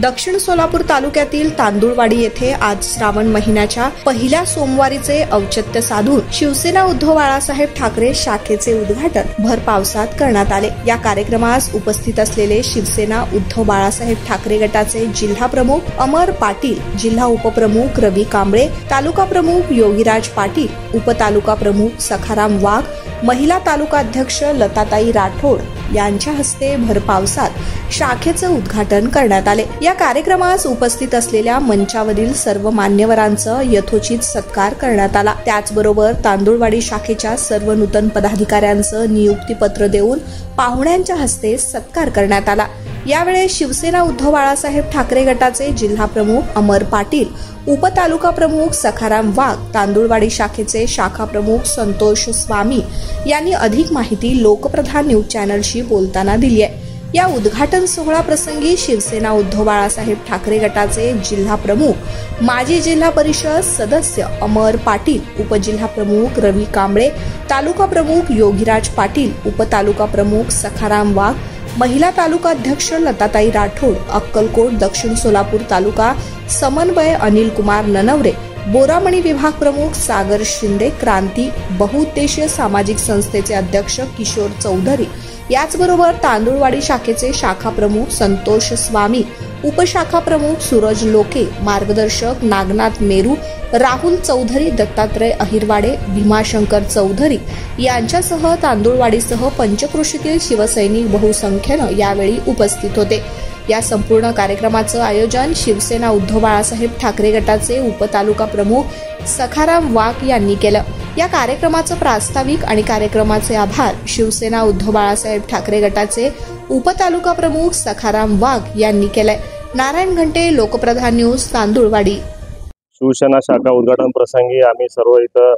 दक्षिण सोलापूर तालुक्यातील तांदुळवाडी येथे आज श्रावण महिन्याच्या पहिल्या सोमवारीचे औचित्य साधून शिवसेना उद्धव बाळासाहेब ठाकरे शाखेचे उद्घाटन भर पावसात करण्यात आले। या कार्यक्रमास उपस्थित असलेले शिवसेना उद्धव बाळासाहेब ठाकरे गटाचे जिल्हा प्रमुख अमर पाटील, जिल्हा उपप्रमुख रवी कांबळे, तालुका प्रमुख योगीराज पाटील, उपतालुका प्रमुख सखाराम वाघ, महिला तालुका अध्यक्ष लताताई राठोड यांच्या हस्ते भर पावसात शाखेचं उद्घाटन करण्यात आले। या कार्यक्रमास उपस्थित असलेल्या मंचावरील सर्व मान्यवरांचा यथोचित सत्कार करण्यात आला। त्याचबरोबर तांदुळवाडी शाखेच्या सर्व नूतन पदाधिकाऱ्यांचं नियुक्तीपत्र देऊन पाहुण्यांच्या हस्ते सत्कार करण्यात आला। यावेळी शिवसेना उद्धव बाळासाहेब ठाकरे गटाचे जिल्हा प्रमुख अमर पाटील, उपतालुका प्रमुख सखाराम वाघ, तांदुळवाडी शाखेचे शाखा प्रमुख संतोष स्वामी यांनी अधिक माहिती लोकप्रधान न्यूज चॅनलशी बोलताना दिली आहे। या उद्घाटन सोहळा प्रसंगी शिवसेना उद्धव बाळासाहेब ठाकरे गटाचे जिल्हा प्रमुख, माजी जिल्हा परिषद सदस्य अमर पाटील, उपजिल्हा प्रमुख रवी कांबळे, तालुका प्रमुख योगीराज पाटील, उपतालुका प्रमुख सखाराम वाघ, महिला तालुका अध्यक्ष लताताई राठोड, अक्कलकोट दक्षिण सोलापूर तालुका समन्वय अनिल कुमार ननवरे, बोरामणी विभाग प्रमुख सागर शिंदे, क्रांती बहुउद्देशीय सामाजिक संस्थेचे अध्यक्ष किशोर चौधरी, याचबरोबर तांदुळवाडी शाखेचे शाखा प्रमुख संतोष स्वामी, उपशाखा प्रमुख सूरज लोके, मार्गदर्शक नागनाथ मेरू, राहुल चौधरी, दत्तात्रय अहिरवाडे, भीमाशंकर चौधरी यांच्यासह तांदुळवाडीसह पंचक्रोशीतील शिवसैनिक बहुसंख्येनं यावेळी उपस्थित होते। या संपूर्ण कार्यक्रमाचं आयोजन शिवसेना उद्धव बाळासाहेब ठाकरे गटाचे उपतालुका प्रमुख सखाराम वाघ यांनी केलं। या कार्यक्रमाचं प्रास्ताविक आणि कार्यक्रमाचे आभार शिवसेना उद्धव बाळासाहेब ठाकरे गटाचे उपतालुका प्रमुख सखाराम वाघ यांनी केलंय। नारायण घंटे, लोकप्रधान न्यूज, तांदुळवाडी। शिवसेना शाखा उद्घाटन प्रसंगी आम्ही सर्व इथं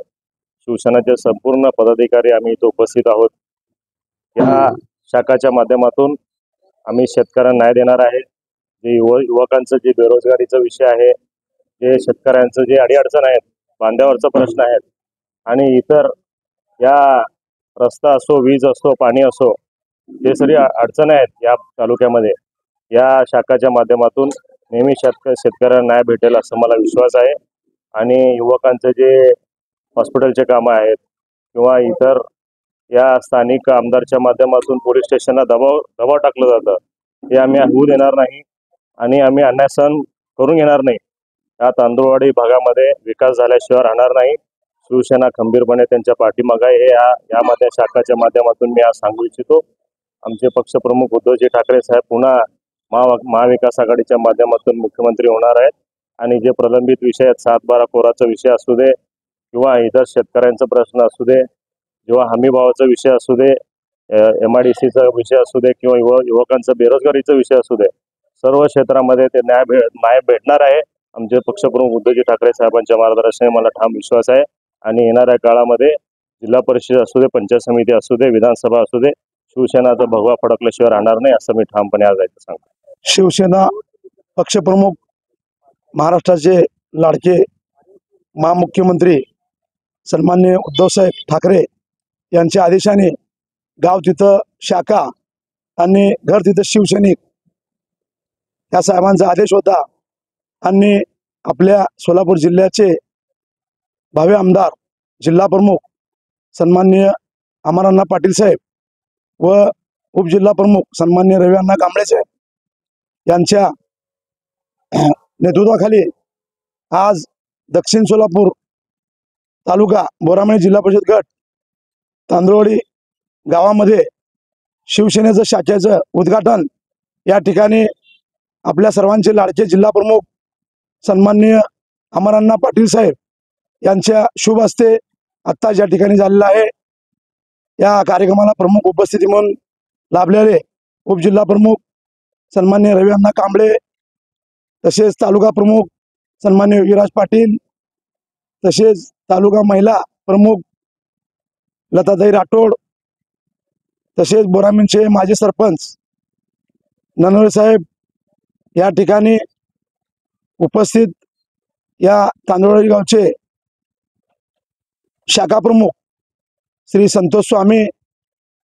शिवसेनाचे संपूर्ण पदाधिकारी आम्ही इथं उपस्थित आहोत। या शाखाच्या माध्यमातून आम्ही शेतकऱ्यांना न्याय देणार आहे। जे युवकांचं जे बेरोजगारीचा विषय आहे, जे शेतकऱ्यांचं जे अडीअडचण आहेत, बांध्यावरचा प्रश्न आहेत आणि इतर या रस्ता असो, वीज असो, पाणी असो, जे सगळी अडचण आहेत या तालुक्यामध्ये, या शाखाच्या माध्यमातून नेहमी शेतकऱ्यांना न्याय भेटेल असं मला विश्वास आहे। आणि युवकांचे जे हॉस्पिटलचे कामं आहेत किंवा इतर या स्थानिक आमदारच्या माध्यमातून पोलीस स्टेशनला दबाव टाकलं जातं, हे आम्ही होऊ देणार नाही आणि आम्ही अन्याय सहन करून घेणार नाही। या तांदुळवाडी भागामध्ये विकास झाल्याशिवाय राहणार नाही। शिवसेना खंबीरपणे त्यांच्या पाठीमागे आहे। यामध्ये शाखाच्या माध्यमातून मी आज सांगू इच्छितो, आमचे पक्षप्रमुख उद्धवजी ठाकरे साहेब पुन्हा महाविकास आघाडीच्या माध्यमातून मुख्यमंत्री होणार आहेत आणि जे प्रलंबित विषय आहेत, 7-12 कोराचा विषय असू दे किंवा इतर शेतकऱ्यांचा प्रश्न असू दे, किंवा हमीभावाचा विषय असू दे, MIDCचा विषय असू दे किंवा युवकांचा बेरोजगारीचा विषय असू दे, सर्व क्षेत्रामध्ये ते न्याय भेटणार आहे। आमचे पक्षप्रमुख उद्धवजी ठाकरे साहेबांच्या मार्गदर्शनाने मला ठाम विश्वास आहे आणि येणाऱ्या काळामध्ये जिल्हा परिषद असू दे, पंचायत समिती असू दे, विधानसभा असू दे, शिवसेनाचा भगवा फडकल्याशिवाय राहणार नाही असं मी ठामपणे आज सांगतो। शिवसेना पक्षप्रमुख, महाराष्ट्राचे लाडके महामुख्यमंत्री सन्माननीय उद्धवसाहेब ठाकरे यांच्या आदेशाने गाव तिथं शाखा आणि घर तिथं शिवसैनिक या साहेबांचा आदेश होता आणि आपल्या सोलापूर जिल्ह्याचे भावी आमदार, जिल्हा प्रमुख सन्माननीय अमरांना पाटील साहेब व उपजिल्हा प्रमुख सन्माननीय रवी कांबळे साहेब यांच्या नेतृत्वाखाली आज दक्षिण सोलापूर तालुका बोरामणी जिल्हा परिषद गट तांदुळवाडी गावामध्ये शिवसेनेचं शाखेचं उद्घाटन या ठिकाणी आपल्या सर्वांचे लाडके जिल्हा प्रमुख सन्माननीय अमरांना पाटील साहेब यांच्या शुभ हस्ते आत्ता या ठिकाणी झालेला आहे। या कार्यक्रमाला प्रमुख उपस्थिती म्हणून लाभलेले उपजिल्हा प्रमुख सन्माननीय रवी कांबळे, तसेच तालुका प्रमुख सन्माननीय योगीराज पाटील, तसेच तालुका महिला प्रमुख लताताई राठोड, तसेच बोरामींचे माजी सरपंच ननवरे साहेब या ठिकाणी उपस्थित, या तांदुळवाडी गावचे शाखा प्रमुख श्री संतोष स्वामी,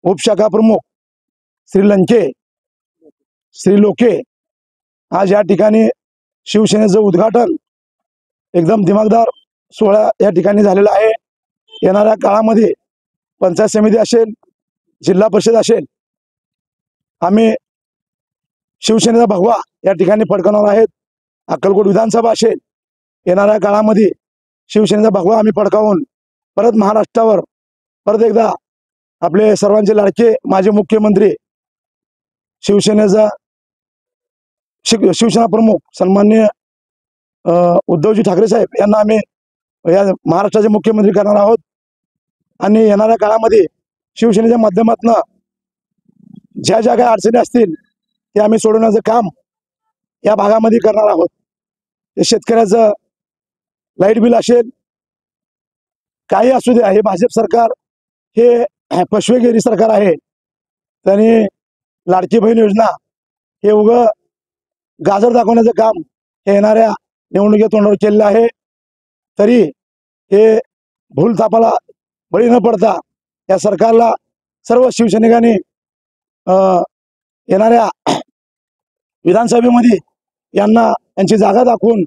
उपशाखा प्रमुख श्री लंके, श्री लोके आज या ठिकाणी शिवसेनेचं उद्घाटन एकदम दिमागदार सोहळा या ठिकाणी झालेला आहे. येणाऱ्या काळामध्ये पंचायत समिती असेल, जिल्हा परिषद असेल, आम्ही शिवसेनेचा भगवा या ठिकाणी फडकवणार आहेत. अक्कलकोट विधानसभा असेल, येणाऱ्या काळामध्ये शिवसेनेचा भगवा आम्ही फडकावून परत महाराष्ट्रावर परत एकदा आपले सर्वांचे लाडके माजी मुख्यमंत्री शिवसेनेचा शिवसेना प्रमुख सन्माननीय उद्धवजी ठाकरे साहेब यांना आम्ही या महाराष्ट्राचे मुख्यमंत्री करणार आहोत. आणि येणाऱ्या काळामध्ये शिवसेनेच्या माध्यमातून ज्या ज्या काही अडचणी असतील ते आम्ही सोडवण्याचं काम या भागामध्ये करणार आहोत. ते शेतकऱ्याचं लाईट बिल असेल, काही असू दे, हे भाजप सरकार हे पशवेगिरी सरकार आहे. त्यांनी लाडकी बहीण योजना हे उगं गाजर दाखवण्याचं काम हे येणाऱ्या निवडणुकीत तोंडावर केलेलं आहे. तरी हे भूल थापाला बळी न पडता या सरकारला सर्व शिवसैनिकांनी येणाऱ्या विधानसभेमध्ये यांची जागा दाखवून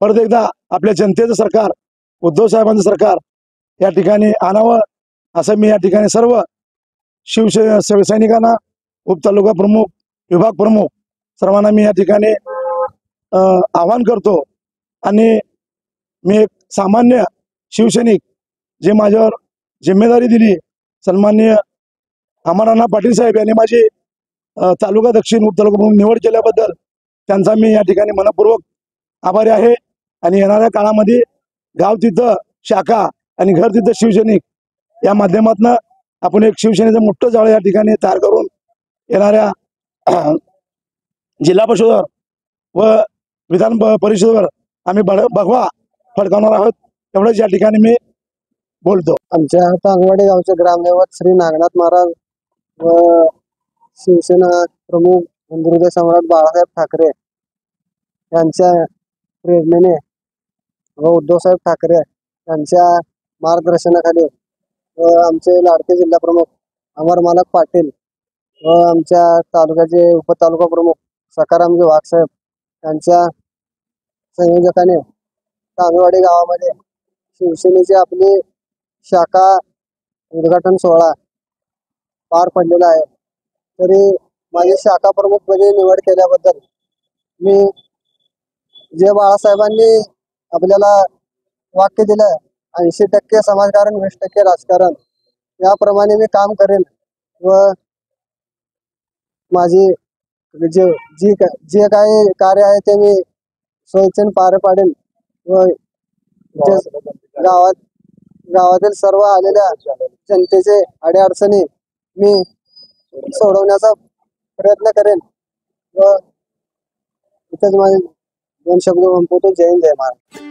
परत एकदा आपल्या जनतेचं सरकार, उद्धव साहेबांचं सरकार या ठिकाणी आणावं, असं मी या ठिकाणी सर्व शिवसैनिकांना, उपतालुका प्रमुख, विभाग प्रमुख सर्वांना मी या ठिकाणी आवाहन करतो. आणि मी एक सामान्य शिवसैनिक, जे माझ्यावर जिम्मेदारी दिली सन्माननीय अमरनाथ पाटील साहेब यांनी माझी तालुका दक्षिण उपतालुका प्रमुख निवड केल्याबद्दल त्यांचा मी या ठिकाणी मनपूर्वक आभारी आहे. आणि येणाऱ्या काळामध्ये गाव तिथं शाखा आणि घर तिथं शिवसैनिक या माध्यमातून आपण एक शिवसेनेचं मोठं जाळं या ठिकाणी तयार करून येणाऱ्या जिल्हा परिषदेवर व विधान परिषदेवर आम्ही भगवा फडकावणार आहोत. एवढंच या ठिकाणी मी बोलतो. आमच्या तांगवाडी गावचे ग्रामदैवत श्री नागनाथ महाराज व शिवसेना प्रमुख हिंदुहृदय सम्राट बाळासाहेब ठाकरे यांच्या प्रेरणेने व उद्धवसाहेब ठाकरे यांच्या मार्गदर्शनाखाली व आमचे लाडके जिल्हा प्रमुख अमर मालक पाटील व आमच्या तालुक्याचे उपतालुका प्रमुख सकारामजी वाघसाहेब यांच्या संयोजकाने तांगवाडी गावामध्ये शिवसेनेची आपली शाखा उद्घाटन सोहळा पार पडलेला आहे. तरी माझी शाखा प्रमुखपदी निवड केल्याबद्दल मी जे बाळासाहेबांनी आपल्याला वाक्य दिलं 80% समाजकारण 20% राजकारण, याप्रमाणे मी काम करेन व माझी जे काही कार्य आहे ते मी स्वइच्छेने पार पाडेन व गावातील सर्व आलेल्या जनतेचे अडीअडचणी मी सोडवण्याचा प्रयत्न करेन. व इथेच माझे 2 शब्द संपवतो. जय हिंद, जय महाराष्ट्र.